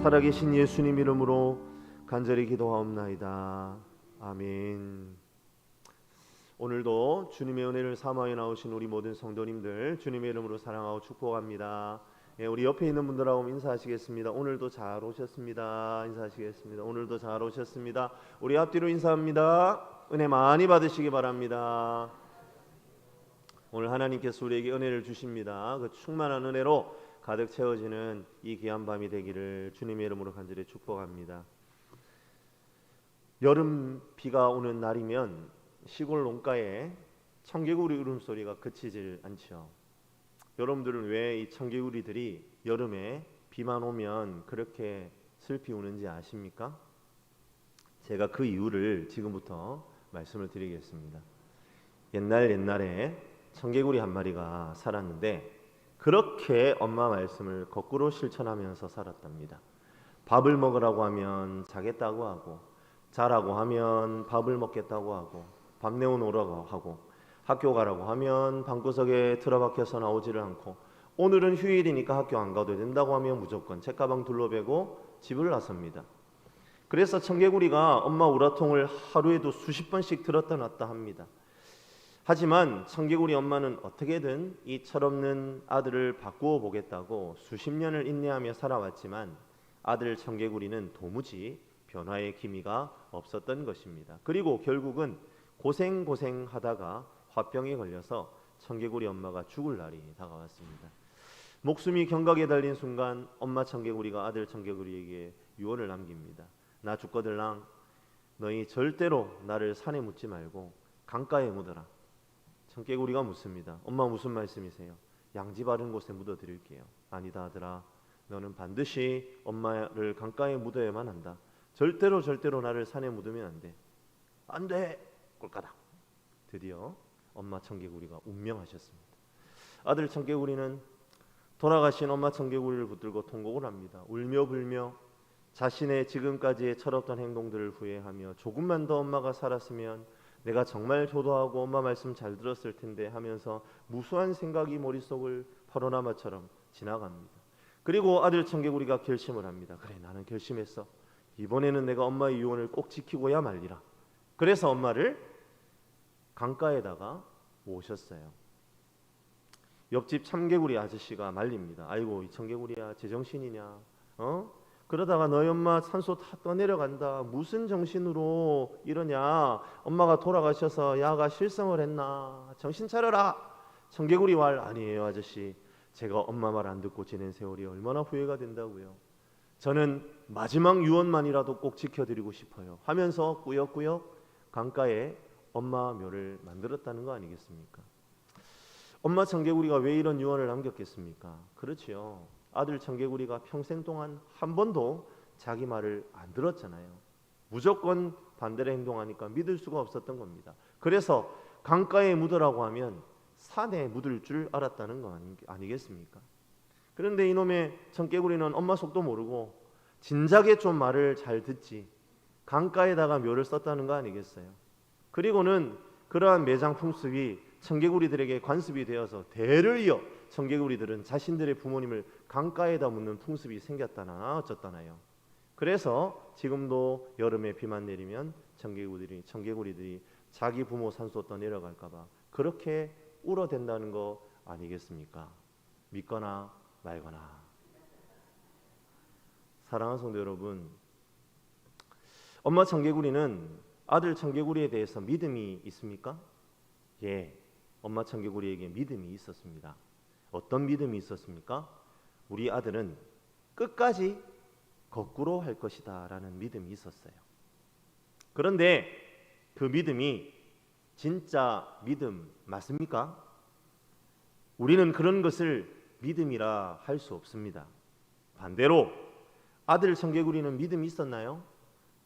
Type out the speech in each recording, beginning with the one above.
살아계신 예수님 이름으로 간절히 기도하옵나이다. 아멘. 오늘도 주님의 은혜를 사모하여 나오신 우리 모든 성도님들 주님의 이름으로 사랑하고 축복합니다. 우리 옆에 있는 분들하고 인사하시겠습니다. 오늘도 잘 오셨습니다. 인사하시겠습니다. 오늘도 잘 오셨습니다. 우리 앞뒤로 인사합니다. 은혜 많이 받으시기 바랍니다. 오늘 하나님께서 우리에게 은혜를 주십니다. 그 충만한 은혜로 가득 채워지는 이 귀한 밤이 되기를 주님의 이름으로 간절히 축복합니다. 여름 비가 오는 날이면 시골 농가에 청개구리 울음소리가 그치질 않죠. 여러분들은 왜 이 청개구리들이 여름에 비만 오면 그렇게 슬피 우는지 아십니까? 제가 그 이유를 지금부터 말씀을 드리겠습니다. 옛날에 청개구리 한 마리가 살았는데 그렇게 엄마 말씀을 거꾸로 실천하면서 살았답니다. 밥을 먹으라고 하면 자겠다고 하고, 자라고 하면 밥을 먹겠다고 하고, 밥 내어놓으라고 하고, 학교 가라고 하면 방구석에 틀어박혀서 나오지를 않고, 오늘은 휴일이니까 학교 안 가도 된다고 하면 무조건 책가방 둘러매고 집을 나섭니다. 그래서 청개구리가 엄마 우라통을 하루에도 수십 번씩 들었다 놨다 합니다. 하지만 청개구리 엄마는 어떻게든 이 철없는 아들을 바꾸어 보겠다고 수십 년을 인내하며 살아왔지만 아들 청개구리는 도무지 변화의 기미가 없었던 것입니다. 그리고 결국은 고생하다가 화병에 걸려서 청개구리 엄마가 죽을 날이 다가왔습니다. 목숨이 경각에 달린 순간 엄마 청개구리가 아들 청개구리에게 유언을 남깁니다. 나 죽거들랑 너희 절대로 나를 산에 묻지 말고 강가에 묻어라. 청개구리가 묻습니다. 엄마 무슨 말씀이세요? 양지 바른 곳에 묻어드릴게요. 아니다 아들아, 너는 반드시 엄마를 강가에 묻어야만 한다. 절대로 나를 산에 묻으면 안 돼. 안 돼! 꼴까닥. 드디어 엄마 청개구리가 운명하셨습니다. 아들 청개구리는 돌아가신 엄마 청개구리를 붙들고 통곡을 합니다. 울며 불며 자신의 지금까지의 철없던 행동들을 후회하며 조금만 더 엄마가 살았으면 내가 정말 효도하고 엄마 말씀 잘 들었을 텐데 하면서 무수한 생각이 머릿속을 파노라마처럼 지나갑니다. 그리고 아들 청개구리가 결심을 합니다. 그래, 나는 결심했어. 이번에는 내가 엄마의 유언을 꼭 지키고야 말리라. 그래서 엄마를 강가에다가 모셨어요. 옆집 참개구리 아저씨가 말립니다. 아이고 이 청개구리야, 제정신이냐? 그러다가 너희 엄마 산소 다 떠내려간다. 무슨 정신으로 이러냐? 엄마가 돌아가셔서 야가 실성을 했나? 정신 차려라. 청개구리 말 아니에요 아저씨. 제가 엄마 말 안 듣고 지낸 세월이 얼마나 후회가 된다고요. 저는 마지막 유언만이라도 꼭 지켜드리고 싶어요 하면서 꾸역꾸역 강가에 엄마 묘를 만들었다는 거 아니겠습니까? 엄마 청개구리가 왜 이런 유언을 남겼겠습니까? 그렇지요. 아들 청개구리가 평생 동안 한 번도 자기 말을 안 들었잖아요. 무조건 반대로 행동하니까 믿을 수가 없었던 겁니다. 그래서 강가에 묻으라고 하면 산에 묻을 줄 알았다는 거 아니겠습니까? 그런데 이놈의 청개구리는 엄마 속도 모르고 진작에 좀 말을 잘 듣지 강가에다가 묘를 썼다는 거 아니겠어요? 그리고는 그러한 매장 풍습이 청개구리들에게 관습이 되어서 대를 이어 청개구리들은 자신들의 부모님을 강가에다 묻는 풍습이 생겼다나 어쩌다나요. 그래서 지금도 여름에 비만 내리면 청개구리들이 자기 부모 산소 떠내려갈까 봐 그렇게 울어댄다는 거 아니겠습니까? 믿거나 말거나. 사랑하는 성도 여러분, 엄마 청개구리는 아들 청개구리에 대해서 믿음이 있습니까? 예, 엄마 청개구리에게 믿음이 있었습니다. 어떤 믿음이 있었습니까? 우리 아들은 끝까지 거꾸로 할 것이다 라는 믿음이 있었어요. 그런데 그 믿음이 진짜 믿음 맞습니까? 우리는 그런 것을 믿음이라 할 수 없습니다. 반대로 아들 청개구리는 믿음이 있었나요?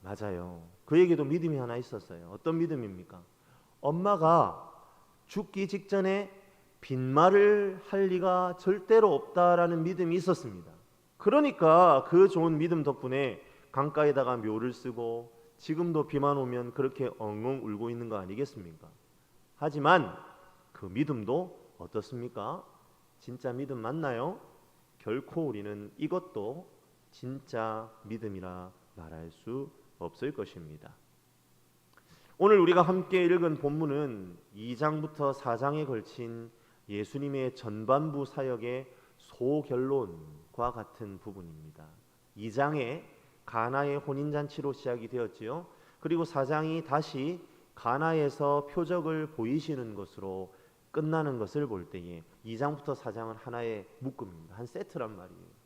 맞아요. 그에게도 믿음이 하나 있었어요. 어떤 믿음입니까? 엄마가 죽기 직전에 빈말을 할 리가 절대로 없다라는 믿음이 있었습니다. 그러니까 그 좋은 믿음 덕분에 강가에다가 묘를 쓰고 지금도 비만 오면 그렇게 엉엉 울고 있는 거 아니겠습니까? 하지만 그 믿음도 어떻습니까? 진짜 믿음 맞나요? 결코 우리는 이것도 진짜 믿음이라 말할 수 없을 것입니다. 오늘 우리가 함께 읽은 본문은 2장부터 4장에 걸친 예수님의 전반부 사역의 소결론과 같은 부분입니다. 2장에 가나의 혼인잔치로 시작이 되었지요. 그리고 4장이 다시 가나에서 표적을 보이시는 것으로 끝나는 것을 볼 때에 2장부터 4장은 하나의 묶음입니다. 한 세트란 말이에요.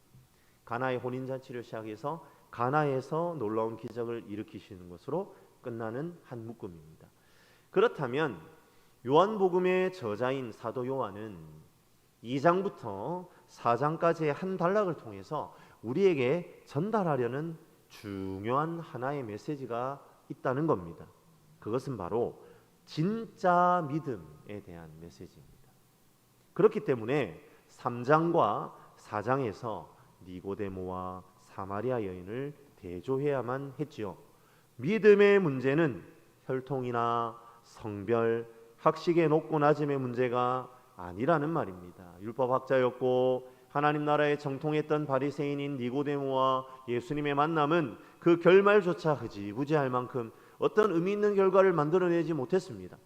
가나의 혼인잔치를 시작해서 가나에서 놀라운 기적을 일으키시는 것으로 끝나는 한 묶음입니다. 그렇다면 요한복음의 저자인 사도 요한은 2장부터 4장까지의 한 단락을 통해서 우리에게 전달하려는 중요한 하나의 메시지가 있다는 겁니다. 그것은 바로 진짜 믿음에 대한 메시지입니다. 그렇기 때문에 3장과 4장에서 니고데모와 사마리아 여인을 대조해야만 했지요. 믿음의 문제는 혈통이나 성별, 학식의 높고 낮음의 문제가 아니라는 말입니다. 율법학자였고 하나님 나라에 정통했던 바리새인인 니고데모와 예수님의 만남은 그 결말조차 흐지부지할 만큼 어떤 의미 있는 결과를 만들어내지 못했습니다.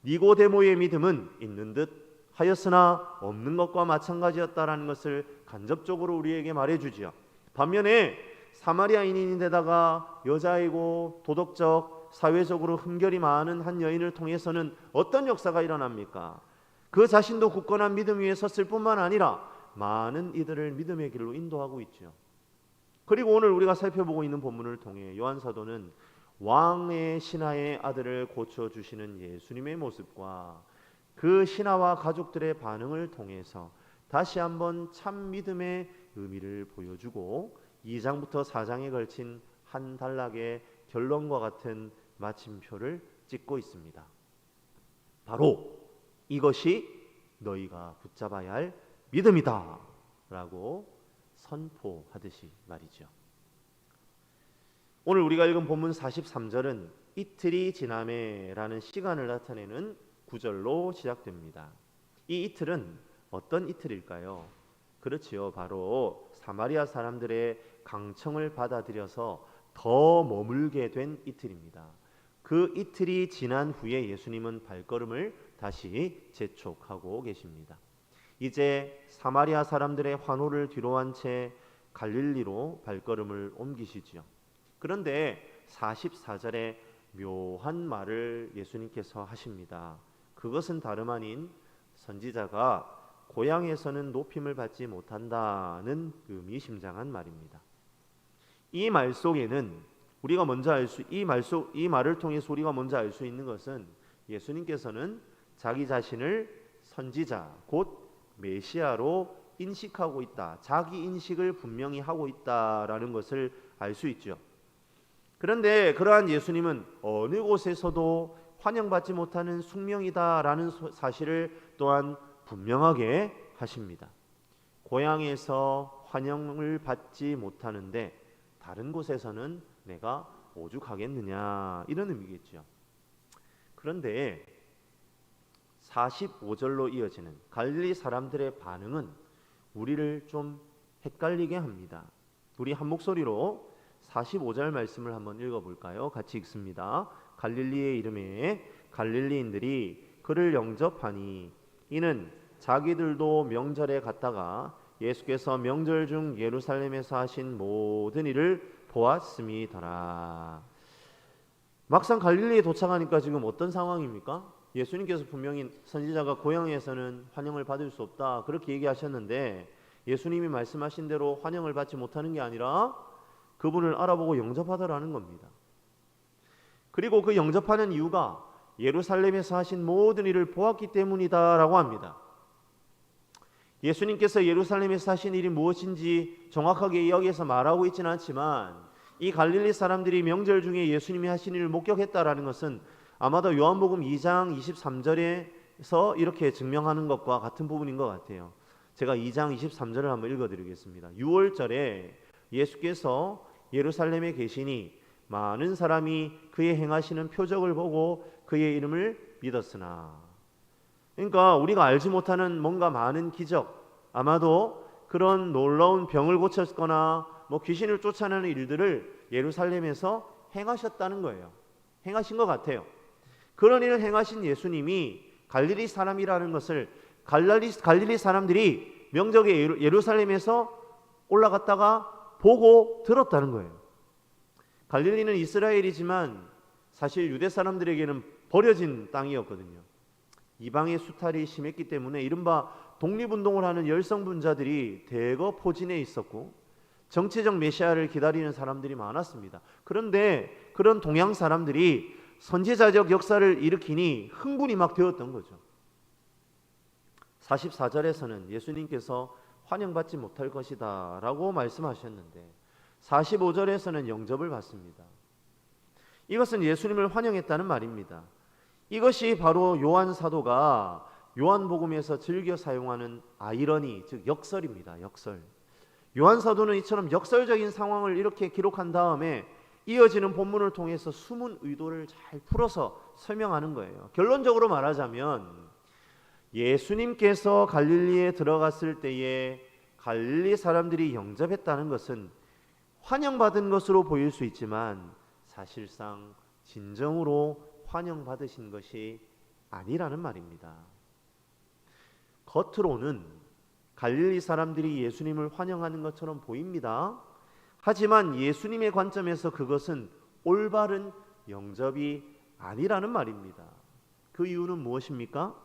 니고데모의 믿음은 있는 듯 하였으나 없는 것과 마찬가지였다라는 것을 간접적으로 우리에게 말해주지요. 반면에 사마리아인인데다가 여자이고 도덕적, 사회적으로 흠결이 많은 한 여인을 통해서는 어떤 역사가 일어납니까? 그 자신도 굳건한 믿음 위에 섰을 뿐만 아니라 많은 이들을 믿음의 길로 인도하고 있죠. 그리고 오늘 우리가 살펴보고 있는 본문을 통해 요한 사도는 왕의 신하의 아들을 고쳐주시는 예수님의 모습과 그 신하와 가족들의 반응을 통해서 다시 한번 참 믿음의 의미를 보여주고 2장부터 4장에 걸친 한 단락의 결론과 같은 마침표를 찍고 있습니다. 바로 이것이 너희가 붙잡아야 할 믿음이다 라고 선포하듯이 말이죠. 오늘 우리가 읽은 본문 43절은 이틀이 지나매라는 시간을 나타내는 구절로 시작됩니다. 이 이틀은 어떤 이틀일까요? 그렇지요. 바로 사마리아 사람들의 강청을 받아들여서 더 머물게 된 이틀입니다. 그 이틀이 지난 후에 예수님은 발걸음을 다시 재촉하고 계십니다. 이제 사마리아 사람들의 환호를 뒤로한 채 갈릴리로 발걸음을 옮기시지요. 그런데 44절에 묘한 말을 예수님께서 하십니다. 그것은 다름 아닌 선지자가 고향에서는 높임을 받지 못한다는 의미심장한 말입니다. 이 말 속에는 우리가 먼저 이 말을 통해서 우리가 먼저 알 수 있는 것은 예수님께서는 자기 자신을 선지자 곧 메시아로 인식하고 있다. 자기 인식을 분명히 하고 있다라는 것을 알 수 있죠. 그런데 그러한 예수님은 어느 곳에서도 환영받지 못하는 숙명이다라는 사실을 또한 분명하게 하십니다. 고향에서 환영을 받지 못하는데 다른 곳에서는 내가 오죽하겠느냐 이런 의미겠죠. 그런데 45절로 이어지는 갈릴리 사람들의 반응은 우리를 좀 헷갈리게 합니다. 우리 한 목소리로 45절 말씀을 한번 읽어볼까요? 같이 읽습니다. 갈릴리의 이름에 갈릴리인들이 그를 영접하니 이는 자기들도 명절에 갔다가 예수께서 명절 중 예루살렘에서 하신 모든 일을 보았음이더라. 막상 갈릴리에 도착하니까 지금 어떤 상황입니까? 예수님께서 분명히 선지자가 고향에서는 환영을 받을 수 없다 그렇게 얘기하셨는데 예수님이 말씀하신 대로 환영을 받지 못하는 게 아니라 그분을 알아보고 영접하더라는 겁니다. 그리고 그 영접하는 이유가 예루살렘에서 하신 모든 일을 보았기 때문이다라고 합니다. 예수님께서 예루살렘에서 하신 일이 무엇인지 정확하게 이야기해서 말하고 있지는 않지만 이 갈릴리 사람들이 명절 중에 예수님이 하신 일을 목격했다라는 것은 아마도 요한복음 2장 23절에서 이렇게 증명하는 것과 같은 부분인 것 같아요. 제가 2장 23절을 한번 읽어드리겠습니다. 6월절에 예수께서 예루살렘에 계시니 많은 사람이 그의 행하시는 표적을 보고 그의 이름을 믿었으나, 그러니까 우리가 알지 못하는 뭔가 많은 기적, 아마도 그런 놀라운 병을 고쳤거나 뭐 귀신을 쫓아내는 일들을 예루살렘에서 행하셨다는 거예요. 행하신 것 같아요. 그런 일을 행하신 예수님이 갈릴리 사람이라는 것을 갈릴리 사람들이 명절에 예루살렘에서 올라갔다가 보고 들었다는 거예요. 갈릴리는 이스라엘이지만 사실 유대 사람들에게는 버려진 땅이었거든요. 이방의 수탈이 심했기 때문에 이른바 독립운동을 하는 열성분자들이 대거 포진해 있었고 정치적 메시아를 기다리는 사람들이 많았습니다. 그런데 그런 동양 사람들이 선지자적 역사를 일으키니 흥분이 막 되었던 거죠. 44절에서는 예수님께서 환영받지 못할 것이다 라고 말씀하셨는데 45절에서는 영접을 받습니다. 이것은 예수님을 환영했다는 말입니다. 이것이 바로 요한 사도가 요한복음에서 즐겨 사용하는 아이러니, 즉 역설입니다. 역설. 요한 사도는 이처럼 역설적인 상황을 이렇게 기록한 다음에 이어지는 본문을 통해서 숨은 의도를 잘 풀어서 설명하는 거예요. 결론적으로 말하자면 예수님께서 갈릴리에 들어갔을 때에 갈릴리 사람들이 영접했다는 것은 환영받은 것으로 보일 수 있지만 사실상 진정으로 환영받으신 것이 아니라는 말입니다. 겉으로는 갈릴리 사람들이 예수님을 환영하는 것처럼 보입니다. 하지만 예수님의 관점에서 그것은 올바른 영접이 아니라는 말입니다. 그 이유는 무엇입니까?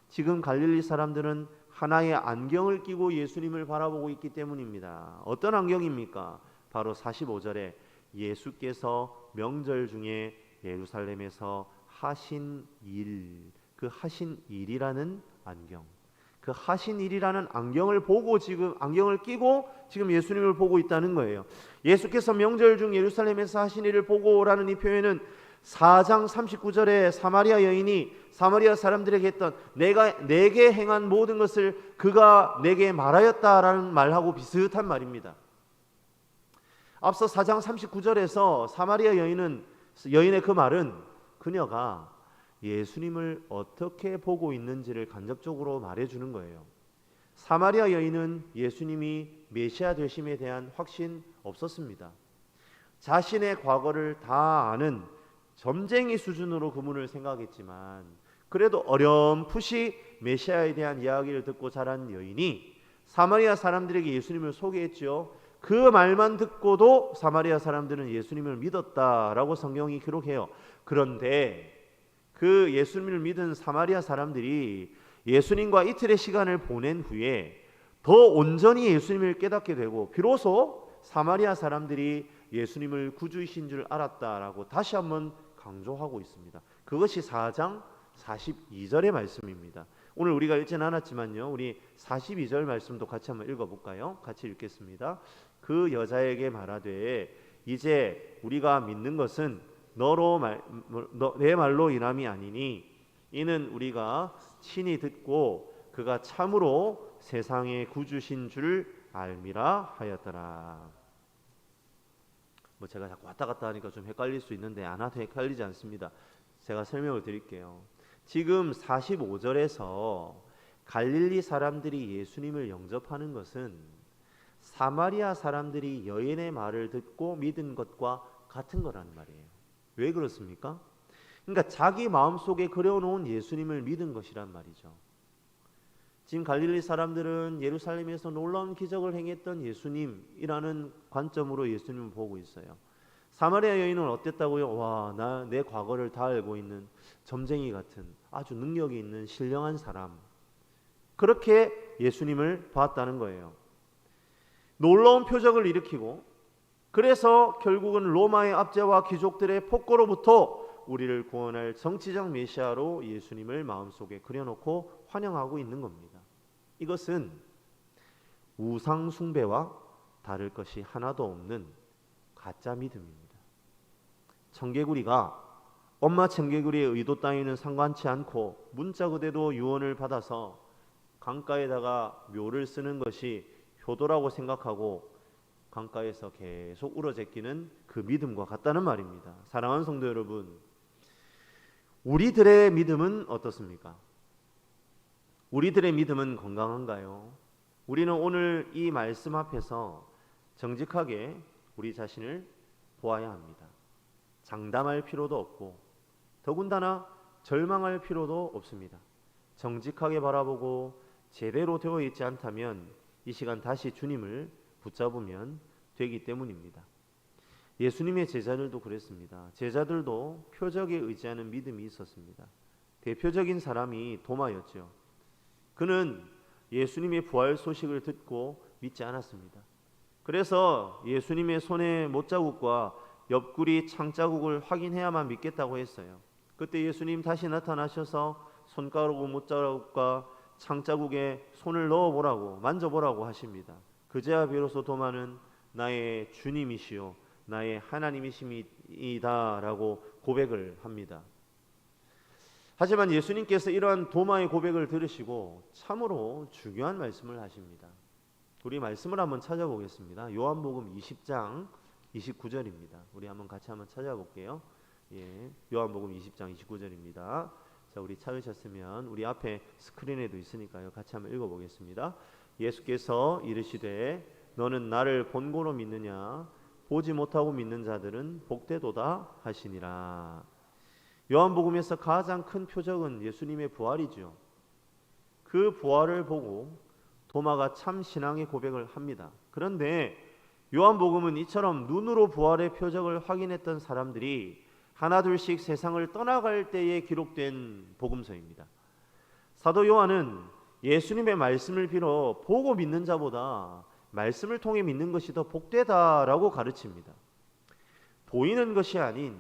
지금 갈릴리 사람들은 하나의 안경을 끼고 예수님을 바라보고 있기 때문입니다. 어떤 안경입니까? 바로 45절에 예수께서 명절 중에 예루살렘에서 하신 일, 그 하신 일이라는 안경, 그 하신 일이라는 안경을 보고 지금 안경을 끼고 지금 예수님을 보고 있다는 거예요. 예수께서 명절 중 예루살렘에서 하신 일을 보고라는 이 표현은 4장 39절에 사마리아 여인이 사마리아 사람들에게 했던 내게 행한 모든 것을 그가 내게 말하였다라는 말하고 비슷한 말입니다. 앞서 4장 39절에서 사마리아 여인의 그 말은 그녀가 예수님을 어떻게 보고 있는지를 간접적으로 말해주는 거예요. 사마리아 여인은 예수님이 메시아 되심에 대한 확신 없었습니다. 자신의 과거를 다 아는 점쟁이 수준으로 그분을 생각했지만 그래도 어렴풋이 메시아에 대한 이야기를 듣고 자란 여인이 사마리아 사람들에게 예수님을 소개했죠. 그 말만 듣고도 사마리아 사람들은 예수님을 믿었다라고 성경이 기록해요. 그런데 그 예수님을 믿은 사마리아 사람들이 예수님과 이틀의 시간을 보낸 후에 더 온전히 예수님을 깨닫게 되고 비로소 사마리아 사람들이 예수님을 구주이신 줄 알았다라고 다시 한번 강조하고 있습니다. 그것이 4장 42절의 말씀입니다. 오늘 우리가 읽지는 않았지만요, 우리 42절 말씀도 같이 한번 읽어볼까요? 같이 읽겠습니다. 그 여자에게 말하되 이제 우리가 믿는 것은 내 말로 인함이 아니니 이는 우리가 친히 듣고 그가 참으로 세상의 구주신 줄 알미라 하였더라. 제가 자꾸 왔다 갔다 하니까 좀 헷갈릴 수 있는데 안 와도 헷갈리지 않습니다. 제가 설명을 드릴게요. 지금 45절에서 갈릴리 사람들이 예수님을 영접하는 것은 사마리아 사람들이 여인의 말을 듣고 믿은 것과 같은 거라는 말이에요. 왜 그렇습니까? 그러니까 자기 마음속에 그려놓은 예수님을 믿은 것이란 말이죠. 지금 갈릴리 사람들은 예루살렘에서 놀라운 기적을 행했던 예수님이라는 관점으로 예수님을 보고 있어요. 사마리아 여인은 어땠다고요? 와, 내 과거를 다 알고 있는 점쟁이 같은 아주 능력이 있는 신령한 사람. 그렇게 예수님을 봤다는 거예요. 놀라운 표적을 일으키고 그래서 결국은 로마의 압제와 귀족들의 폭거로부터 우리를 구원할 정치적 메시아로 예수님을 마음속에 그려놓고 환영하고 있는 겁니다. 이것은 우상 숭배와 다를 것이 하나도 없는 가짜 믿음입니다. 청개구리가 엄마 청개구리의 의도 따위는 상관치 않고 문자 그대로 유언을 받아서 강가에다가 묘를 쓰는 것이 효도라고 생각하고 강가에서 계속 울어제끼는 그 믿음과 같다는 말입니다. 사랑하는 성도 여러분, 우리들의 믿음은 어떻습니까? 우리들의 믿음은 건강한가요? 우리는 오늘 이 말씀 앞에서 정직하게 우리 자신을 보아야 합니다. 장담할 필요도 없고 더군다나 절망할 필요도 없습니다. 정직하게 바라보고 제대로 되어 있지 않다면 이 시간 다시 주님을 붙잡으면 되기 때문입니다. 예수님의 제자들도 그랬습니다. 제자들도 표적에 의지하는 믿음이 있었습니다. 대표적인 사람이 도마였죠. 그는 예수님의 부활 소식을 듣고 믿지 않았습니다. 그래서 예수님의 손의 못자국과 옆구리 창자국을 확인해야만 믿겠다고 했어요. 그때 예수님 다시 나타나셔서 손가락 못자국과 창자국에 손을 넣어보라고, 만져보라고 하십니다. 그제야 비로소 도마는 나의 주님이시요 나의 하나님이십니다 라고 고백을 합니다. 하지만 예수님께서 이러한 도마의 고백을 들으시고 참으로 중요한 말씀을 하십니다. 우리 말씀을 한번 찾아보겠습니다. 요한복음 20장 29절입니다. 우리 같이 한번 찾아볼게요. 요한복음 20장 29절입니다. 자, 우리 찾으셨으면 우리 앞에 스크린에도 있으니까요. 같이 한번 읽어보겠습니다. 예수께서 이르시되 너는 나를 본고로 믿느냐? 보지 못하고 믿는 자들은 복되도다 하시니라. 요한복음에서 가장 큰 표적은 예수님의 부활이죠. 그 부활을 보고 도마가 참 신앙의 고백을 합니다. 그런데 요한복음은 이처럼 눈으로 부활의 표적을 확인했던 사람들이 하나둘씩 세상을 떠나갈 때에 기록된 복음서입니다. 사도 요한은 예수님의 말씀을 빌어 보고 믿는 자보다 말씀을 통해 믿는 것이 더 복되다라고 가르칩니다. 보이는 것이 아닌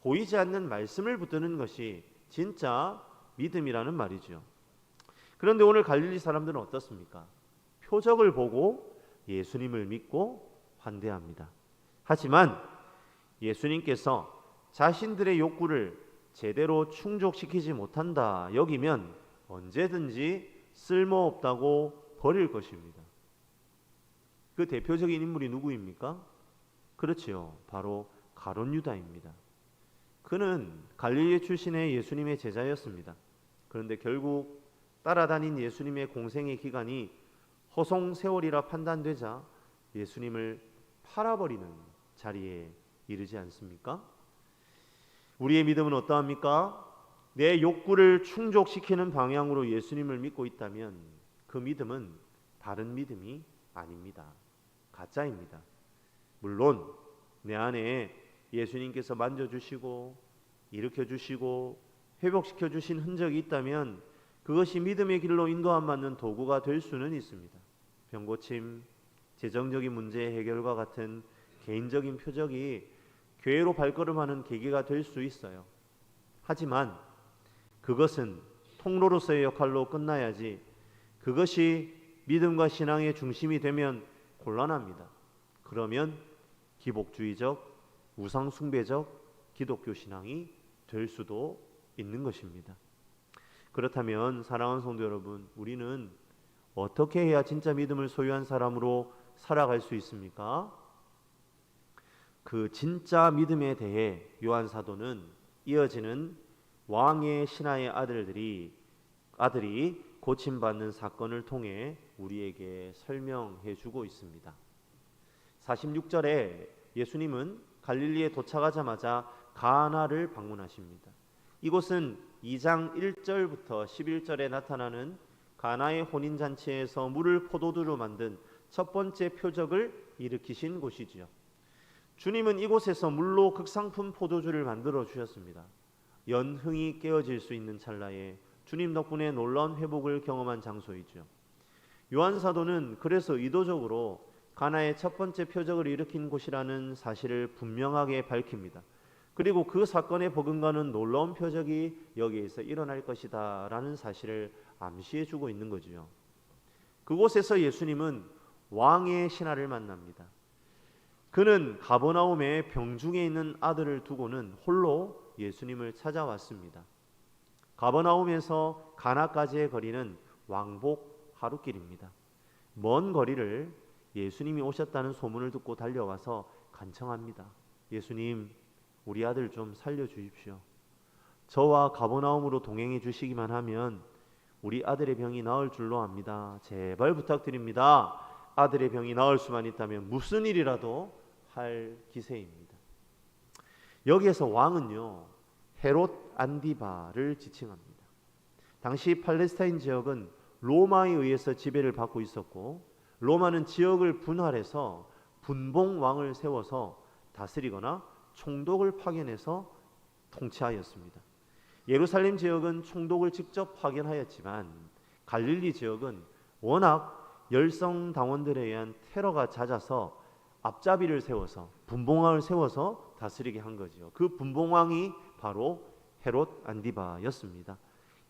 보이지 않는 말씀을 붙드는 것이 진짜 믿음이라는 말이죠. 그런데 오늘 갈릴리 사람들은 어떻습니까? 표적을 보고 예수님을 믿고 환대합니다. 하지만 예수님께서 자신들의 욕구를 제대로 충족시키지 못한다 여기면 언제든지 쓸모없다고 버릴 것입니다. 그 대표적인 인물이 누구입니까? 그렇지요. 바로 가룟 유다입니다. 그는 갈릴리 출신의 예수님의 제자였습니다. 그런데 결국 따라다닌 예수님의 공생의 기간이 허송세월이라 판단되자 예수님을 팔아버리는 자리에 이르지 않습니까? 우리의 믿음은 어떠합니까? 내 욕구를 충족시키는 방향으로 예수님을 믿고 있다면 그 믿음은 바른 믿음이 아닙니다. 가짜입니다. 물론 내 안에 예수님께서 만져주시고 일으켜주시고 회복시켜주신 흔적이 있다면 그것이 믿음의 길로 인도함받는 도구가 될 수는 있습니다. 병고침, 재정적인 문제 해결과 같은 개인적인 표적이 교회로 발걸음하는 계기가 될 수 있어요. 하지만 그것은 통로로서의 역할로 끝나야지 그것이 믿음과 신앙의 중심이 되면 곤란합니다. 그러면 기복주의적, 우상숭배적 기독교 신앙이 될 수도 있는 것입니다. 그렇다면 사랑하는 성도 여러분, 우리는 어떻게 해야 진짜 믿음을 소유한 사람으로 살아갈 수 있습니까? 그 진짜 믿음에 대해 요한 사도는 이어지는 왕의 신하의 아들이 고침받는 사건을 통해 우리에게 설명해 주고 있습니다. 46절에 예수님은 갈릴리에 도착하자마자 가나를 방문하십니다. 이곳은 2장 1절부터 11절에 나타나는 가나의 혼인잔치에서 물을 포도주로 만든 첫 번째 표적을 일으키신 곳이지요. 주님은 이곳에서 물로 극상품 포도주를 만들어 주셨습니다. 연흥이 깨어질 수 있는 찰나에 주님 덕분에 놀라운 회복을 경험한 장소이죠. 요한 사도는 그래서 의도적으로 가나의 첫 번째 표적을 일으킨 곳이라는 사실을 분명하게 밝힙니다. 그리고 그 사건에 버금가는 놀라운 표적이 여기에서 일어날 것이다 라는 사실을 암시해 주고 있는 거죠. 그곳에서 예수님은 왕의 신하를 만납니다. 그는 가버나움의 병중에 있는 아들을 두고는 홀로 예수님을 찾아왔습니다. 가버나움에서 가나까지의 거리는 왕복 하루길입니다. 먼 거리를 예수님이 오셨다는 소문을 듣고 달려와서 간청합니다. 예수님, 우리 아들 좀 살려주십시오. 저와 가버나움으로 동행해 주시기만 하면 우리 아들의 병이 나을 줄로 압니다. 제발 부탁드립니다. 아들의 병이 나을 수만 있다면 무슨 일이라도 할 기세입니다. 여기에서 왕은요, 헤롯 안디바를 지칭합니다. 당시 팔레스타인 지역은 로마에 의해서 지배를 받고 있었고, 로마는 지역을 분할해서 분봉왕을 세워서 다스리거나 총독을 파견해서 통치하였습니다. 예루살렘 지역은 총독을 직접 파견하였지만 갈릴리 지역은 워낙 열성당원들에 의한 테러가 잦아서 앞잡이를 세워서 분봉왕을 세워서 다스리게 한 거죠. 그 분봉왕이 바로 헤롯 안디바였습니다.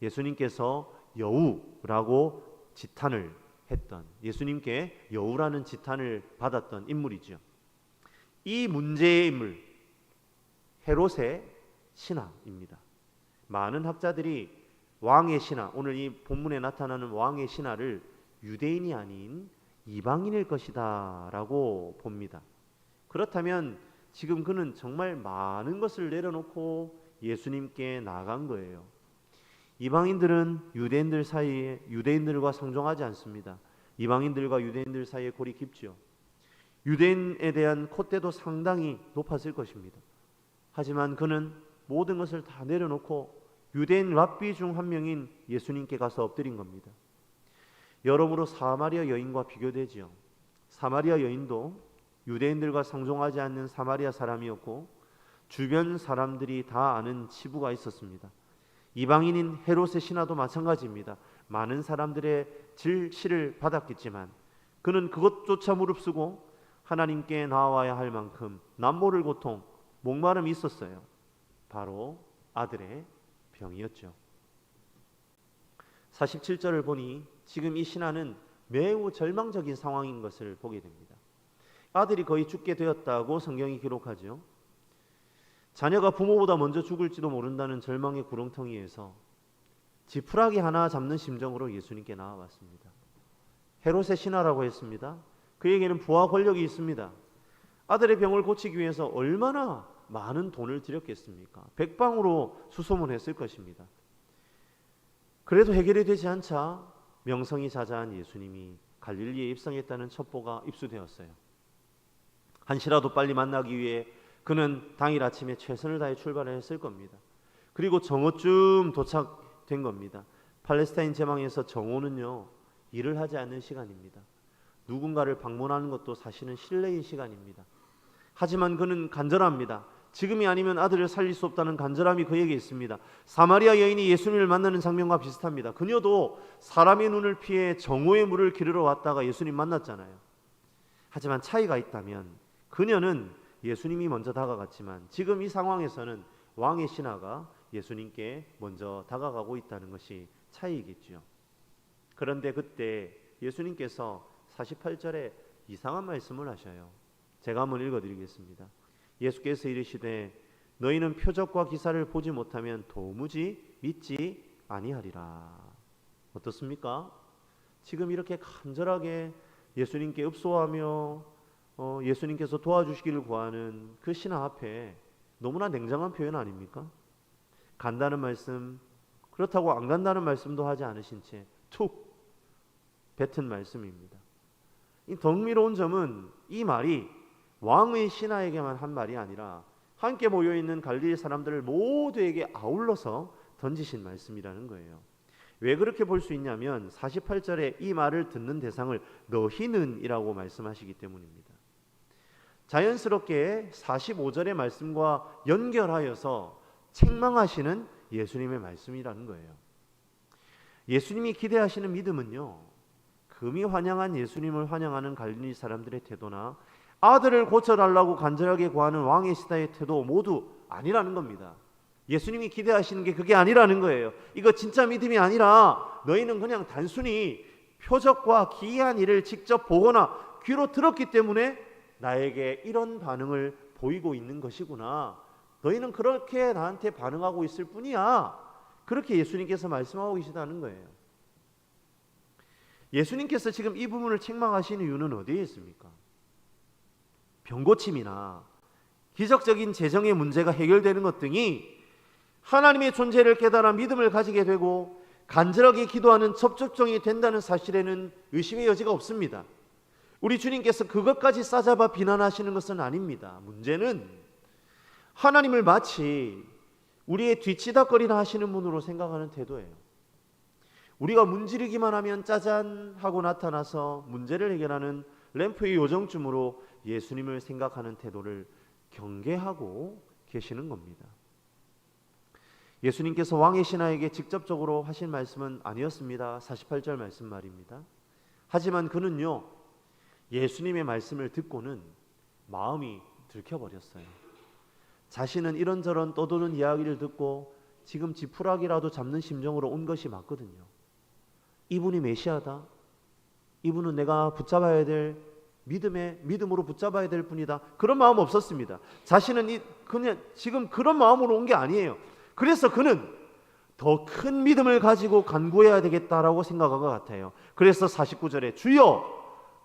예수님께서 여우라고 지탄을 했던, 예수님께 여우라는 지탄을 받았던 인물이죠. 이 문제의 인물 헤롯의 신하입니다. 많은 학자들이 왕의 신하, 오늘 이 본문에 나타나는 왕의 신하를 유대인이 아닌 이방인일 것이다 라고 봅니다. 그렇다면 지금 그는 정말 많은 것을 내려놓고 예수님께 나아간 거예요. 이방인들은 유대인들 사이에 유대인들과 상종하지 않습니다. 이방인들과 유대인들 사이에 골이 깊죠. 유대인에 대한 콧대도 상당히 높았을 것입니다. 하지만 그는 모든 것을 다 내려놓고 유대인 랍비 중 한 명인 예수님께 가서 엎드린 겁니다. 여러모로 사마리아 여인과 비교되지요. 사마리아 여인도 유대인들과 상종하지 않는 사마리아 사람이었고 주변 사람들이 다 아는 치부가 있었습니다. 이방인인 헤롯의 신하도 마찬가지입니다. 많은 사람들의 질시를 받았겠지만 그는 그것조차 무릅쓰고 하나님께 나와야 할 만큼 남모를 고통, 목마름이 있었어요. 바로 아들의 병이었죠. 47절을 보니 지금 이 신하는 매우 절망적인 상황인 것을 보게 됩니다. 아들이 거의 죽게 되었다고 성경이 기록하죠. 자녀가 부모보다 먼저 죽을지도 모른다는 절망의 구렁텅이에서 지푸라기 하나 잡는 심정으로 예수님께 나아왔습니다. 헤롯의 신하라고 했습니다. 그에게는 부와 권력이 있습니다. 아들의 병을 고치기 위해서 얼마나 많은 돈을 들였겠습니까? 백방으로 수소문했을 것입니다. 그래도 해결이 되지 않자 명성이 자자한 예수님이 갈릴리에 입성했다는 첩보가 입수되었어요. 한시라도 빨리 만나기 위해 그는 당일 아침에 최선을 다해 출발했을 겁니다. 그리고 정오쯤 도착된 겁니다. 팔레스타인 제망에서 정오는요, 일을 하지 않는 시간입니다. 누군가를 방문하는 것도 사실은 실례인 시간입니다. 하지만 그는 간절합니다. 지금이 아니면 아들을 살릴 수 없다는 간절함이 그에게 있습니다. 사마리아 여인이 예수님을 만나는 장면과 비슷합니다. 그녀도 사람의 눈을 피해 정오의 물을 기르러 왔다가 예수님 만났잖아요. 하지만 차이가 있다면 그녀는 예수님이 먼저 다가갔지만 지금 이 상황에서는 왕의 신하가 예수님께 먼저 다가가고 있다는 것이 차이겠죠. 그런데 그때 예수님께서 48절에 이상한 말씀을 하셔요. 제가 한번 읽어드리겠습니다. 예수께서 이르시되 너희는 표적과 기사를 보지 못하면 도무지 믿지 아니하리라. 어떻습니까? 지금 이렇게 간절하게 예수님께 읍소하며 예수님께서 도와주시기를 구하는 그 신하 앞에 너무나 냉정한 표현 아닙니까? 간다는 말씀, 그렇다고 안 간다는 말씀도 하지 않으신 채 툭 뱉은 말씀입니다. 이 덕미로운 점은 이 말이 왕의 신하에게만 한 말이 아니라 함께 모여있는 갈릴리 사람들을 모두에게 아울러서 던지신 말씀이라는 거예요. 왜 그렇게 볼 수 있냐면 48절에 이 말을 듣는 대상을 너희는 이라고 말씀하시기 때문입니다. 자연스럽게 45절의 말씀과 연결하여서 책망하시는 예수님의 말씀이라는 거예요. 예수님이 기대하시는 믿음은요, 금이 환영한 예수님을 환영하는 갈릴리 사람들의 태도나 아들을 고쳐달라고 간절하게 구하는 왕의 신하의 태도 모두 아니라는 겁니다. 예수님이 기대하시는 게 그게 아니라는 거예요. 이거 진짜 믿음이 아니라 너희는 그냥 단순히 표적과 기이한 일을 직접 보거나 귀로 들었기 때문에 나에게 이런 반응을 보이고 있는 것이구나. 너희는 그렇게 나한테 반응하고 있을 뿐이야. 그렇게 예수님께서 말씀하고 계시다는 거예요. 예수님께서 지금 이 부분을 책망하시는 이유는 어디에 있습니까? 병고침이나 기적적인 재정의 문제가 해결되는 것 등이 하나님의 존재를 깨달아 믿음을 가지게 되고 간절하게 기도하는 접촉점이 된다는 사실에는 의심의 여지가 없습니다. 우리 주님께서 그것까지 싸잡아 비난하시는 것은 아닙니다. 문제는 하나님을 마치 우리의 뒤치다거리나 하시는 분으로 생각하는 태도예요. 우리가 문지르기만 하면 짜잔 하고 나타나서 문제를 해결하는 램프의 요정쯤으로 예수님을 생각하는 태도를 경계하고 계시는 겁니다. 예수님께서 왕의 신하에게 직접적으로 하신 말씀은 아니었습니다. 48절 말씀 말입니다. 하지만 그는요, 예수님의 말씀을 듣고는 마음이 들켜버렸어요. 자신은 이런저런 떠도는 이야기를 듣고 지금 지푸라기라도 잡는 심정으로 온 것이 맞거든요. 이분이 메시아다. 이분은 내가 붙잡아야 될 믿음으로 붙잡아야 될 분이다. 그런 마음 없었습니다. 자신은 그냥 지금 그런 마음으로 온 게 아니에요. 그래서 그는 더 큰 믿음을 가지고 간구해야 되겠다라고 생각한 것 같아요. 그래서 49절에 주여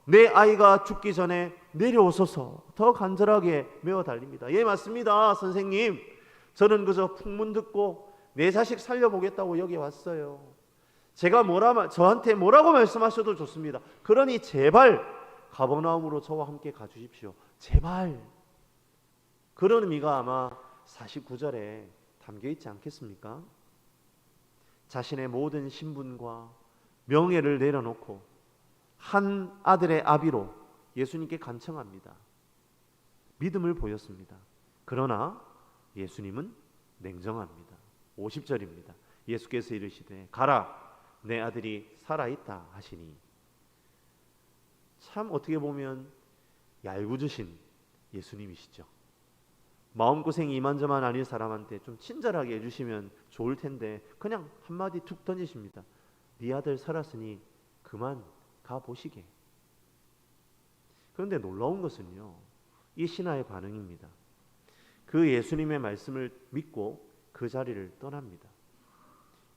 내 아이가 죽기 전에 내려오소서 더 간절하게 메어 달립니다. 예, 맞습니다. 선생님, 저는 그저 풍문 듣고 내 자식 살려보겠다고 여기 왔어요. 제가 저한테 뭐라고 말씀하셔도 좋습니다. 그러니 제발 가버나움으로 저와 함께 가주십시오. 제발. 그런 의미가 아마 49절에 담겨 있지 않겠습니까? 자신의 모든 신분과 명예를 내려놓고 한 아들의 아비로 예수님께 간청합니다. 믿음을 보였습니다. 그러나 예수님은 냉정합니다. 50절입니다. 예수께서 이르시되 가라 내 아들이 살아있다 하시니, 참 어떻게 보면 얄궂으신 예수님이시죠. 마음고생이 이만저만 아닌 사람한테 좀 친절하게 해주시면 좋을 텐데 그냥 한마디 툭 던지십니다. 네 아들 살았으니 그만 가보시게. 그런데 놀라운 것은요, 이 신하의 반응입니다. 그 예수님의 말씀을 믿고 그 자리를 떠납니다.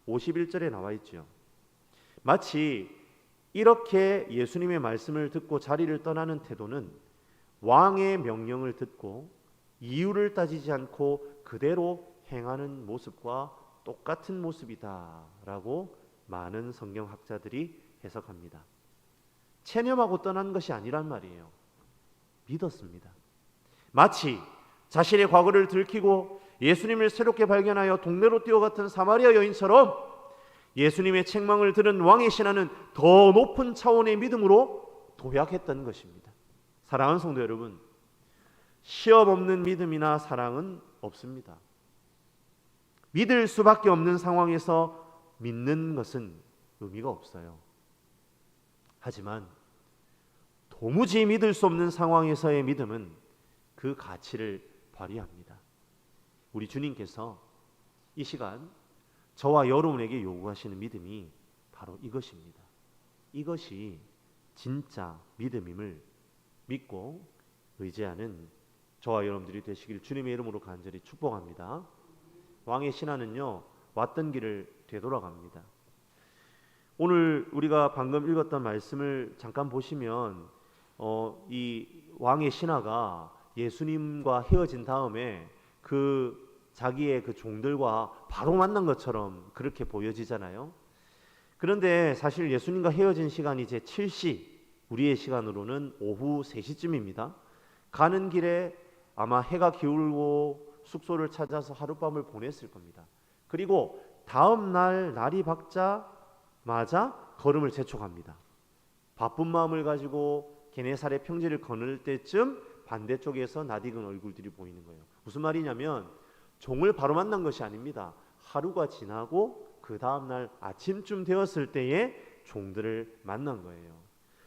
51절에 나와 있죠. 마치 이렇게 예수님의 말씀을 듣고 자리를 떠나는 태도는 왕의 명령을 듣고 이유를 따지지 않고 그대로 행하는 모습과 똑같은 모습이다라고 많은 성경학자들이 해석합니다. 체념하고 떠난 것이 아니란 말이에요. 믿었습니다. 마치 자신의 과거를 들키고 예수님을 새롭게 발견하여 동네로 뛰어갔던 사마리아 여인처럼 예수님의 책망을 들은 왕의 신하는 더 높은 차원의 믿음으로 도약했던 것입니다. 사랑하는 성도 여러분, 시험 없는 믿음이나 사랑은 없습니다. 믿을 수밖에 없는 상황에서 믿는 것은 의미가 없어요. 하지만 도무지 믿을 수 없는 상황에서의 믿음은 그 가치를 발휘합니다. 우리 주님께서 이 시간 저와 여러분에게 요구하시는 믿음이 바로 이것입니다. 이것이 진짜 믿음임을 믿고 의지하는 저와 여러분들이 되시길 주님의 이름으로 간절히 축복합니다. 왕의 신하는요, 왔던 길을 되돌아갑니다. 오늘 우리가 방금 읽었던 말씀을 잠깐 보시면 이 왕의 신하가 예수님과 헤어진 다음에 자기의 그 종들과 바로 만난 것처럼 그렇게 보여지잖아요. 그런데 사실 예수님과 헤어진 시간이 이제 7시, 우리의 시간으로는 오후 3시쯤입니다. 가는 길에 아마 해가 기울고 숙소를 찾아서 하룻밤을 보냈을 겁니다. 그리고 다음 날 날이 밝자마자 걸음을 재촉합니다. 바쁜 마음을 가지고 게네사렛 평지를 거닐 때쯤 반대쪽에서 낯익은 얼굴들이 보이는 거예요. 무슨 말이냐면 종을 바로 만난 것이 아닙니다. 하루가 지나고 그 다음 날 아침쯤 되었을 때에 종들을 만난 거예요.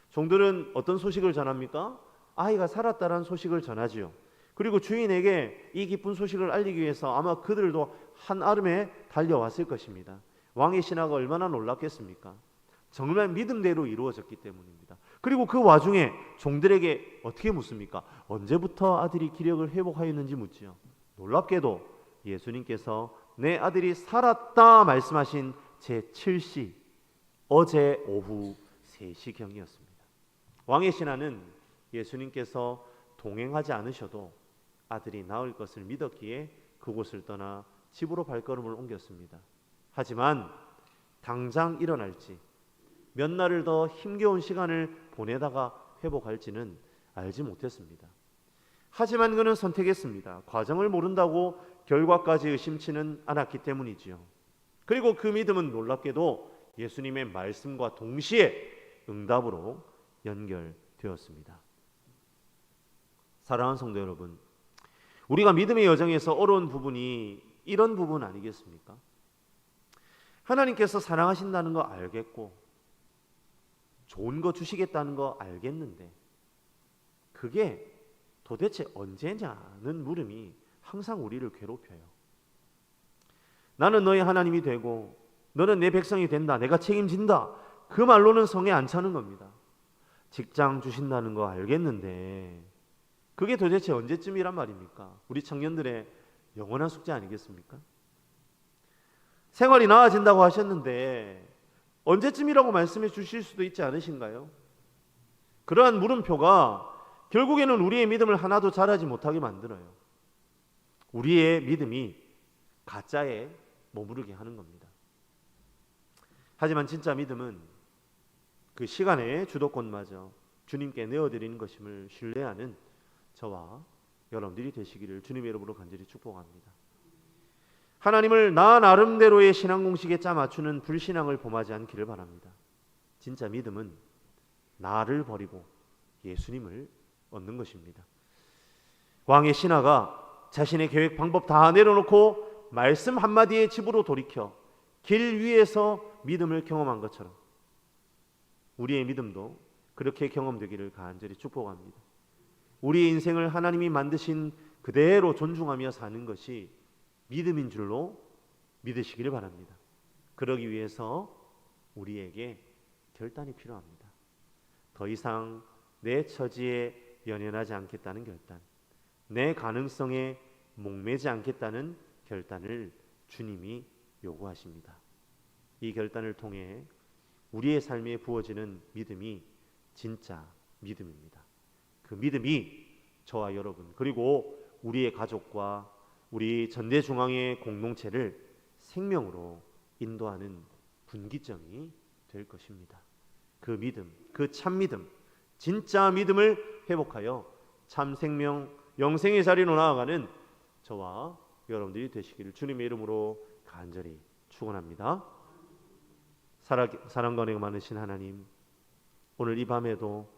종들은 어떤 소식을 전합니까? 아이가 살았다는 소식을 전하지요. 그리고 주인에게 이 기쁜 소식을 알리기 위해서 아마 그들도 한아름에 달려왔을 것입니다. 왕의 신하가 얼마나 놀랐겠습니까? 정말 믿음대로 이루어졌기 때문입니다. 그리고 그 와중에 종들에게 어떻게 묻습니까? 언제부터 아들이 기력을 회복하였는지 묻지요. 놀랍게도 예수님께서 내 아들이 살았다 말씀하신 제7시, 어제 오후 3시경이었습니다. 왕의 신하는 예수님께서 동행하지 않으셔도 아들이 나을 것을 믿었기에 그곳을 떠나 집으로 발걸음을 옮겼습니다. 하지만 당장 일어날지 몇 날을 더 힘겨운 시간을 보내다가 회복할지는 알지 못했습니다. 하지만 그는 선택했습니다. 과정을 모른다고 결과까지 의심치는 않았기 때문이지요. 그리고 그 믿음은 놀랍게도 예수님의 말씀과 동시에 응답으로 연결되었습니다. 사랑하는 성도 여러분, 우리가 믿음의 여정에서 어려운 부분이 이런 부분 아니겠습니까? 하나님께서 사랑하신다는 거 알겠고 좋은 거 주시겠다는 거 알겠는데 그게 도대체 언제냐는 물음이 항상 우리를 괴롭혀요. 나는 너의 하나님이 되고 너는 내 백성이 된다, 내가 책임진다, 그 말로는 성에 안 차는 겁니다. 직장 주신다는 거 알겠는데 그게 도대체 언제쯤이란 말입니까? 우리 청년들의 영원한 숙제 아니겠습니까? 생활이 나아진다고 하셨는데 언제쯤이라고 말씀해 주실 수도 있지 않으신가요? 그러한 물음표가 결국에는 우리의 믿음을 하나도 자라지 못하게 만들어요. 우리의 믿음이 가짜에 머무르게 하는 겁니다. 하지만 진짜 믿음은 그 시간의 주도권마저 주님께 내어드리는 것임을 신뢰하는 저와 여러분들이 되시기를 주님의 이름으로 간절히 축복합니다. 하나님을 나 나름대로의 신앙 공식에 짜 맞추는 불신앙을 범하지 않기를 바랍니다. 진짜 믿음은 나를 버리고 예수님을 얻는 것입니다. 왕의 신하가 자신의 계획 방법 다 내려놓고 말씀 한마디에 집으로 돌이켜 길 위에서 믿음을 경험한 것처럼 우리의 믿음도 그렇게 경험되기를 간절히 축복합니다. 우리의 인생을 하나님이 만드신 그대로 존중하며 사는 것이 믿음인 줄로 믿으시기를 바랍니다. 그러기 위해서 우리에게 결단이 필요합니다. 더 이상 내 처지에 연연하지 않겠다는 결단, 내 가능성에 목매지 않겠다는 결단을 주님이 요구하십니다. 이 결단을 통해 우리의 삶에 부어지는 믿음이 진짜 믿음입니다. 그 믿음이 저와 여러분 그리고 우리의 가족과 우리 전대중앙의 공동체를 생명으로 인도하는 분기점이 될 것입니다. 그 믿음, 그 참 믿음, 진짜 믿음을 회복하여 참 생명, 영생의 자리로 나아가는 저와 여러분들이 되시기를 주님의 이름으로 간절히 축원합니다. 사랑과 은혜가 많으신 하나님, 오늘 이 밤에도